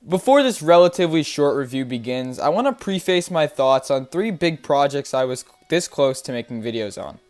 Before this relatively short review begins, I want to preface my thoughts on 3 big projects I was this close to making videos on.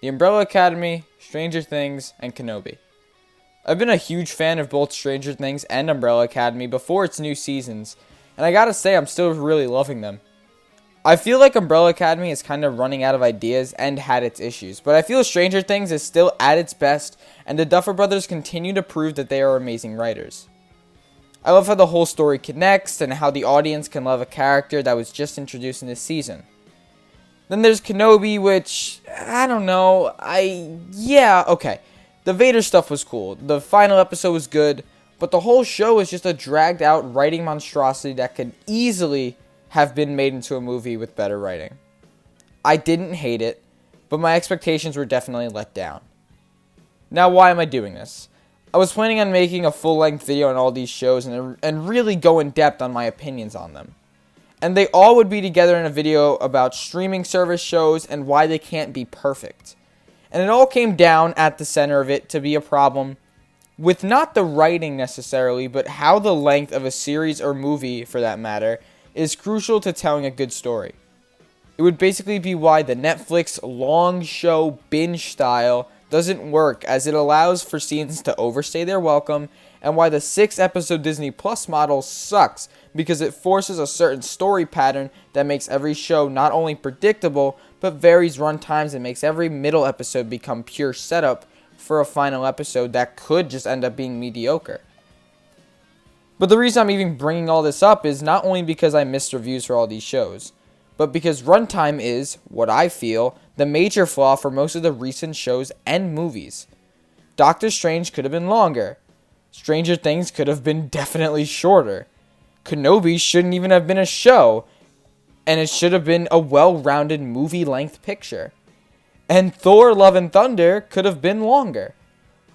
The Umbrella Academy, Stranger Things, and Kenobi. I've been a huge fan of both Stranger Things and Umbrella Academy before its new seasons, and I gotta say I'm still really loving them. I feel like Umbrella Academy is kind of running out of ideas and had its issues, but I feel Stranger Things is still at its best, and the Duffer Brothers continue to prove that they are amazing writers. I love how the whole story connects and how the audience can love a character that was just introduced in this season. Then there's Kenobi, which, I don't know, okay. The Vader stuff was cool, the final episode was good, but the whole show is just a dragged out writing monstrosity that could easily have been made into a movie with better writing. I didn't hate it, but my expectations were definitely let down. Now, why am I doing this? I was planning on making a full-length video on all these shows and really go in depth on my opinions on them. And they all would be together in a video about streaming service shows and why they can't be perfect. And it all came down at the center of it to be a problem with not the writing necessarily, but how the length of a series or movie, for that matter, is crucial to telling a good story. It would basically be why the Netflix long show binge style doesn't work, as it allows for scenes to overstay their welcome, and why the 6-episode Disney Plus model sucks, because it forces a certain story pattern that makes every show not only predictable, but varies run times and makes every middle episode become pure setup for a final episode that could just end up being mediocre. But the reason I'm even bringing all this up is not only because I missed reviews for all these shows, but because runtime is, what I feel, the major flaw for most of the recent shows and movies. Doctor Strange could have been longer. Stranger Things could have been definitely shorter. Kenobi shouldn't even have been a show, and it should have been a well-rounded movie-length picture. And Thor Love and Thunder could have been longer.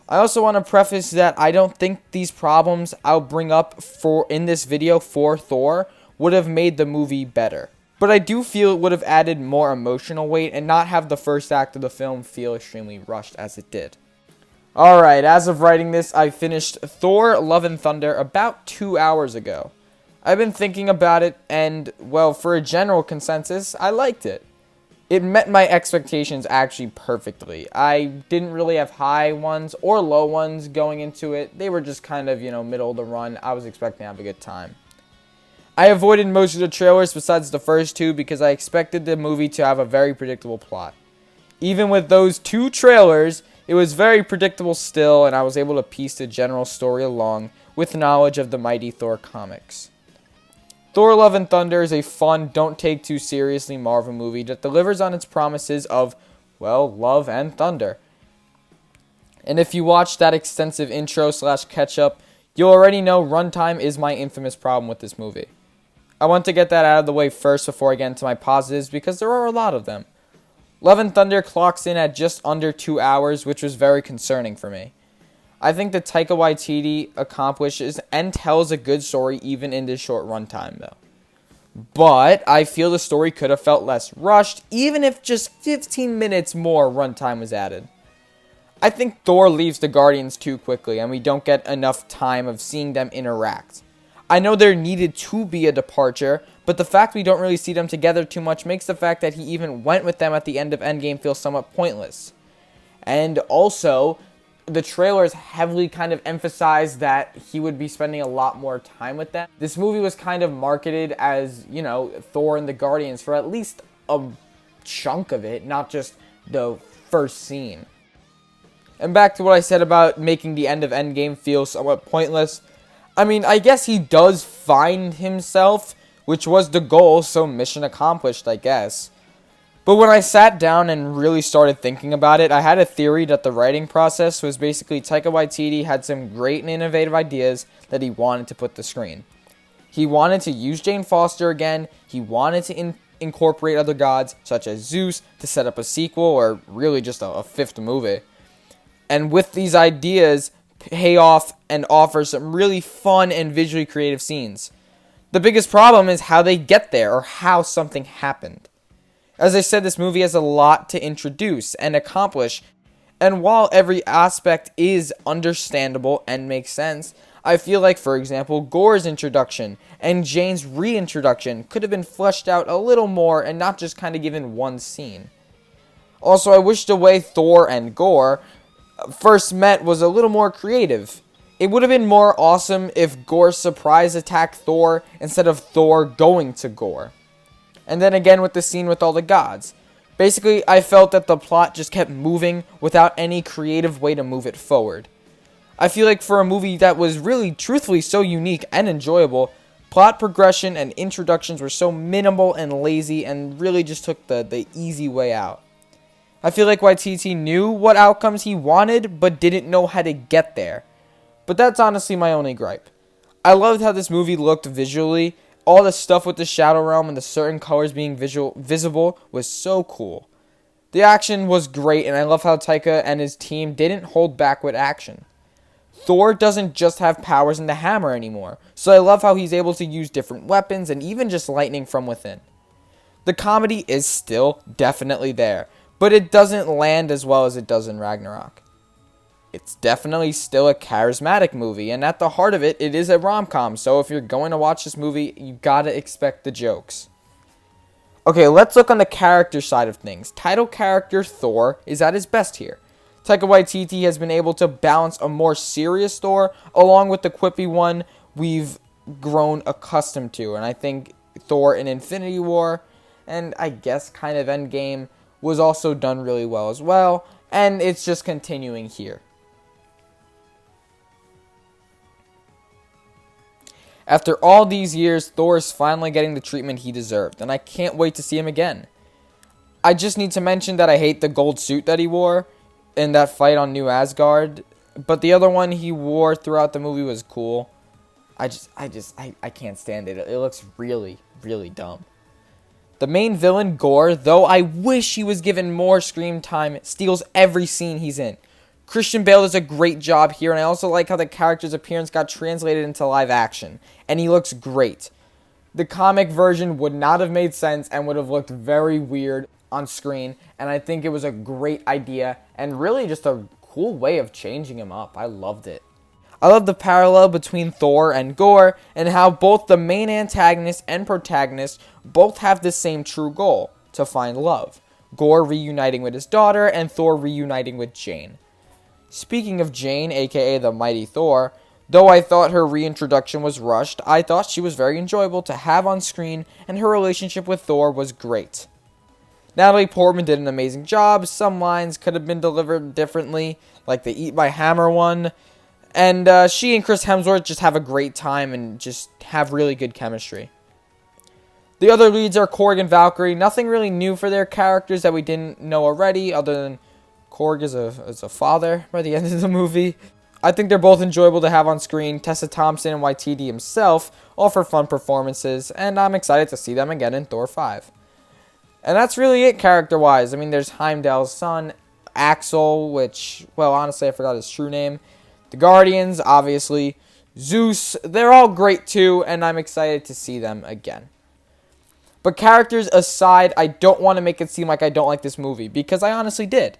I also want to preface that I don't think these problems I'll bring up in this video for Thor would have made the movie better. But I do feel it would have added more emotional weight and not have the first act of the film feel extremely rushed as it did. Alright, as of writing this, I finished Thor Love and Thunder about 2 hours ago. I've been thinking about it, and, well, for a general consensus, I liked it. It met my expectations actually perfectly. I didn't really have high ones or low ones going into it. They were just kind of, middle of the run. I was expecting to have a good time. I avoided most of the trailers besides the first 2 because I expected the movie to have a very predictable plot. Even with those 2 trailers, it was very predictable still, and I was able to piece the general story along with knowledge of the mighty Thor comics. Thor Love and Thunder is a fun, don't take too seriously Marvel movie that delivers on its promises of, well, love and thunder. And if you watch that extensive intro / catch-up, you'll already know runtime is my infamous problem with this movie. I want to get that out of the way first before I get into my positives because there are a lot of them. Love and Thunder clocks in at just under 2 hours, which was very concerning for me. I think that Taika Waititi accomplishes and tells a good story even in this short runtime though. But I feel the story could have felt less rushed even if just 15 minutes more runtime was added. I think Thor leaves the Guardians too quickly and we don't get enough time of seeing them interact. I know there needed to be a departure, but the fact we don't really see them together too much makes the fact that he even went with them at the end of Endgame feel somewhat pointless. And also, the trailers heavily kind of emphasized that he would be spending a lot more time with them. This movie was kind of marketed as, Thor and the Guardians for at least a chunk of it, not just the first scene. And back to what I said about making the end of Endgame feel somewhat pointless. I mean, I guess he does find himself, which was the goal, so mission accomplished, I guess. But when I sat down and really started thinking about it, I had a theory that the writing process was basically Taika Waititi had some great and innovative ideas that he wanted to put to screen. He wanted to use Jane Foster again, he wanted to incorporate other gods, such as Zeus, to set up a sequel, or really just a 5th movie. And with these ideas, pay off and offer some really fun and visually creative scenes. The biggest problem is how they get there, or how something happened. As I said, this movie has a lot to introduce and accomplish, and while every aspect is understandable and makes sense, I feel like, for example, Gore's introduction and Jane's reintroduction could have been fleshed out a little more and not just kind of given one scene. Also, I wish the way Thor and Gore first met was a little more creative. It would have been more awesome if Gore surprise attacked Thor instead of Thor going to Gore. And then again with the scene with all the gods. Basically, I felt that the plot just kept moving without any creative way to move it forward. I feel like for a movie that was really truthfully so unique and enjoyable, plot progression and introductions were so minimal and lazy and really just took the easy way out. I feel like Waititi knew what outcomes he wanted but didn't know how to get there. But that's honestly my only gripe. I loved how this movie looked visually. All the stuff with the Shadow Realm and the certain colors being visible was so cool. The action was great, and I love how Taika and his team didn't hold back with action. Thor doesn't just have powers in the hammer anymore, so I love how he's able to use different weapons and even just lightning from within. The comedy is still definitely there, but it doesn't land as well as it does in Ragnarok. It's definitely still a charismatic movie, and at the heart of it, it is a rom-com, so if you're going to watch this movie, you gotta expect the jokes. Okay, let's look on the character side of things. Title character Thor is at his best here. Taika Waititi has been able to balance a more serious Thor along with the quippy one we've grown accustomed to, and I think Thor in Infinity War, and I guess kind of Endgame, was also done really well as well, and it's just continuing here. After all these years, Thor is finally getting the treatment he deserved, and I can't wait to see him again. I just need to mention that I hate the gold suit that he wore in that fight on New Asgard, but the other one he wore throughout the movie was cool. I can't stand it. It looks really, really dumb. The main villain, Gore, though I wish he was given more screen time, steals every scene he's in. Christian Bale does a great job here, and I also like how the character's appearance got translated into live action, and he looks great. The comic version would not have made sense and would have looked very weird on screen, and I think it was a great idea, and really just a cool way of changing him up. I loved it. I love the parallel between Thor and Gore, and how both the main antagonist and protagonist both have the same true goal, to find love. Gore reuniting with his daughter, and Thor reuniting with Jane. Speaking of Jane, aka the Mighty Thor, though I thought her reintroduction was rushed, I thought she was very enjoyable to have on screen, and her relationship with Thor was great. Natalie Portman did an amazing job. Some lines could have been delivered differently, like the Eat My Hammer one, and she and Chris Hemsworth just have a great time and just have really good chemistry. The other leads are Korg and Valkyrie. Nothing really new for their characters that we didn't know already, other than Korg is a father by the end of the movie. I think they're both enjoyable to have on screen. Tessa Thompson and Waititi himself offer fun performances, and I'm excited to see them again in Thor 5. And that's really it character-wise. I mean, there's Heimdall's son, Axel, which, well, honestly, I forgot his true name. The Guardians, obviously. Zeus, they're all great too, and I'm excited to see them again. But characters aside, I don't want to make it seem like I don't like this movie, because I honestly did.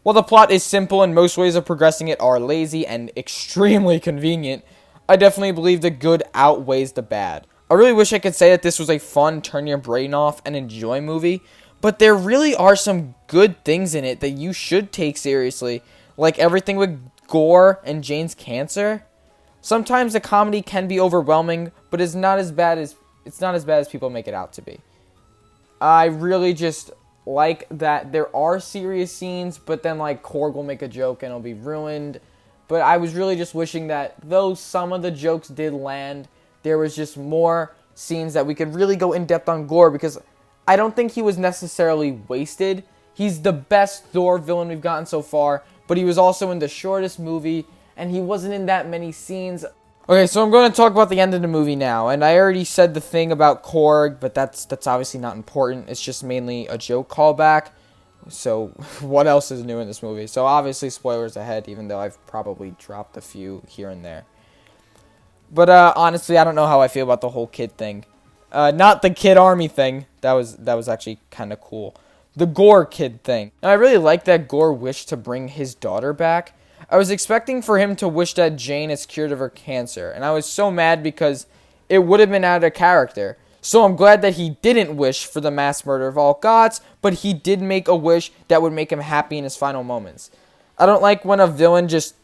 While the plot is simple and most ways of progressing it are lazy and extremely convenient, I definitely believe the good outweighs the bad. I really wish I could say that this was a fun, turn your brain off and enjoy movie, but there really are some good things in it that you should take seriously, like everything with Gore and Jane's cancer. Sometimes the comedy can be overwhelming, but it's not as bad as people make it out to be. I really just like that there are serious scenes, but then like Korg will make a joke and it'll be ruined. But I was really just wishing that though some of the jokes did land, there was just more scenes that we could really go in depth on Gore, because I don't think he was necessarily wasted. He's the best Thor villain we've gotten so far, but he was also in the shortest movie, and he wasn't in that many scenes. Okay, so I'm going to talk about the end of the movie now, and I already said the thing about Korg, but that's obviously not important. It's just mainly a joke callback. So what else is new in this movie? So obviously spoilers ahead, even though I've probably dropped a few here and there. But honestly, I don't know how I feel about the whole kid thing. Not the Kid Army thing. That was actually kind of cool. The Gore kid thing. Now, I really like that Gore wished to bring his daughter back. I was expecting for him to wish that Jane is cured of her cancer, and I was so mad because it would have been out of character. So I'm glad that he didn't wish for the mass murder of all gods, but he did make a wish that would make him happy in his final moments. I don't like when a villain just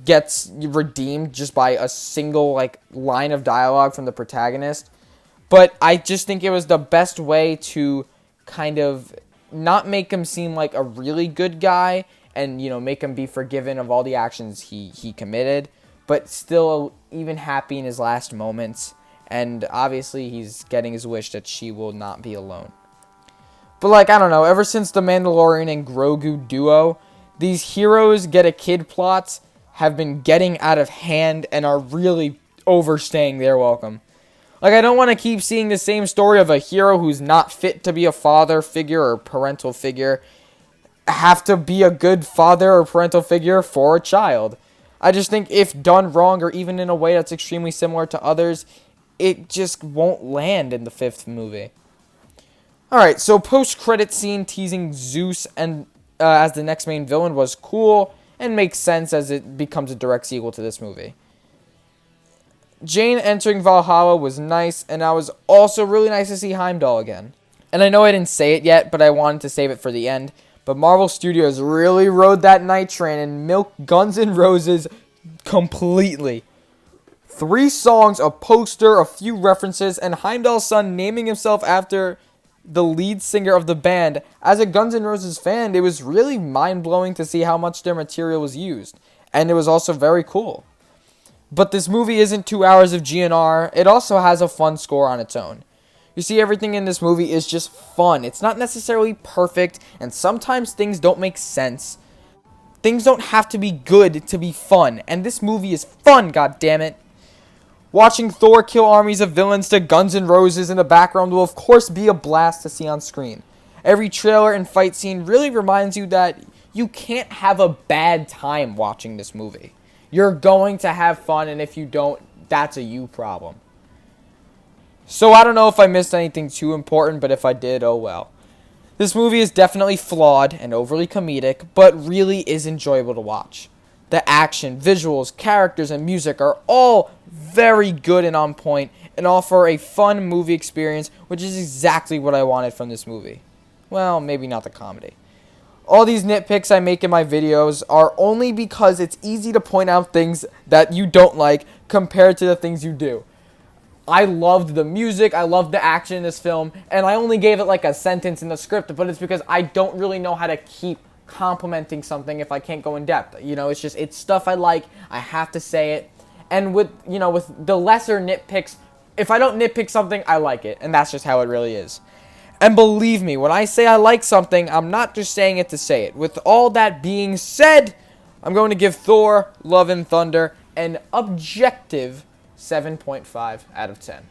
gets redeemed just by a single line of dialogue from the protagonist, but I just think it was the best way to kind of not make him seem like a really good guy and, make him be forgiven of all the actions he committed, but still even happy in his last moments. And obviously he's getting his wish that she will not be alone. But I don't know, ever since the Mandalorian and Grogu duo, these heroes get a kid plots have been getting out of hand and are really overstaying their welcome. I don't want to keep seeing the same story of a hero who's not fit to be a father figure or parental figure have to be a good father or parental figure for a child. I just think if done wrong or even in a way that's extremely similar to others, it just won't land in the 5th movie. Alright, so post-credit scene teasing Zeus and as the next main villain was cool and makes sense as it becomes a direct sequel to this movie. Jane entering Valhalla was nice, and it was also really nice to see Heimdall again. And I know I didn't say it yet, but I wanted to save it for the end. But Marvel Studios really rode that night train and milked Guns N' Roses completely. 3 songs, a poster, a few references, and Heimdall's son naming himself after the lead singer of the band. As a Guns N' Roses fan, it was really mind-blowing to see how much their material was used. And it was also very cool. But this movie isn't 2 hours of GNR. It also has a fun score on its own. You see, everything in this movie is just fun. It's not necessarily perfect, and sometimes things don't make sense. Things don't have to be good to be fun, and this movie is fun, goddammit. Watching Thor kill armies of villains to Guns N' Roses in the background will of course be a blast to see on screen. Every trailer and fight scene really reminds you that you can't have a bad time watching this movie. You're going to have fun, and if you don't, that's a you problem. So I don't know if I missed anything too important, but if I did, oh well. This movie is definitely flawed and overly comedic, but really is enjoyable to watch. The action, visuals, characters, and music are all very good and on point, and offer a fun movie experience, which is exactly what I wanted from this movie. Well, maybe not the comedy. All these nitpicks I make in my videos are only because it's easy to point out things that you don't like compared to the things you do. I loved the music, I loved the action in this film, and I only gave it a sentence in the script, but it's because I don't really know how to keep complimenting something if I can't go in depth. It's stuff I like, I have to say it, and with the lesser nitpicks, if I don't nitpick something, I like it, and that's just how it really is. And believe me, when I say I like something, I'm not just saying it to say it. With all that being said, I'm going to give Thor Love and Thunder an objective 7.5 out of 10.